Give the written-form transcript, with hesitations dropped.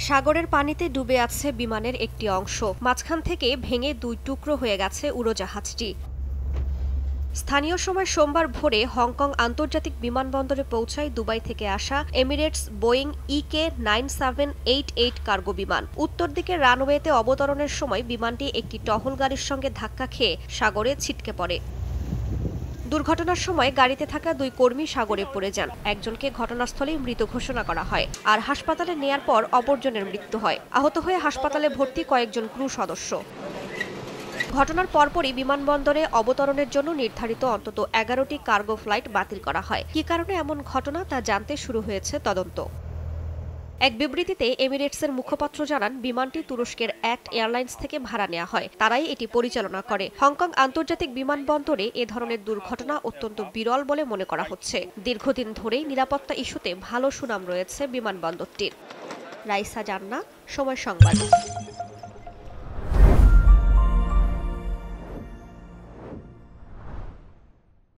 সাগরের পানিতে ডুবে আছে বিমানের একটি অংশ, মাঝখান থেকে ভেঙে দুই টুকরো হয়ে গেছে উড়োজাহাজটি। স্থানীয় সময় সোমবার ভোরে হংকং আন্তর্জাতিক বিমানবন্দরে পৌঁছায় দুবাই থেকে আসা এমিরেটস বোয়িং EK-9788 কার্গো বিমান। উত্তর দিকে রানওয়েতে অবতরণের সময় বিমানটি একটি টহল গাড়ির সঙ্গে ধাক্কা খেয়ে সাগরে ছিটকে পড়ে। দুর্ঘটনার সময় গাড়িতে থাকা দুই কর্মী সাগরে পড়ে যান। একজনকে ঘটনাস্থলেই মৃত ঘোষণা করা হয়, আর হাসপাতালে নেয়ার পর অপরজনের মৃত্যু হয়। আহত হয়ে হাসপাতালে ভর্তি কয়েকজন ক্রু সদস্য। ঘটনার পরপরই বিমানবন্দরে অবতরণের জন্য নির্ধারিত অন্তত 11টি কার্গো ফ্লাইট বাতিল করা হয়। কী কারণে এমন ঘটনা তা জানতে শুরু হয়েছে তদন্ত। এক বিবৃতিতে এমিরেটসের মুখপাত্র জানান, বিমানটি তুরস্কের অ্যাক্ট এয়ারলাইন্স থেকে ভাড়া নেওয়া হয়, তারাই এটি পরিচালনা করে। হংকং আন্তর্জাতিক বিমানবন্দরে এ ধরনের দুর্ঘটনা অত্যন্ত বিরল বলে মনে করা হচ্ছে। দীর্ঘদিন ধরেই নিরাপত্তা ইস্যুতে ভালো সুনাম রয়েছে বিমানবন্দরটির। রাইসা জান্নাত, সময় সংবাদ।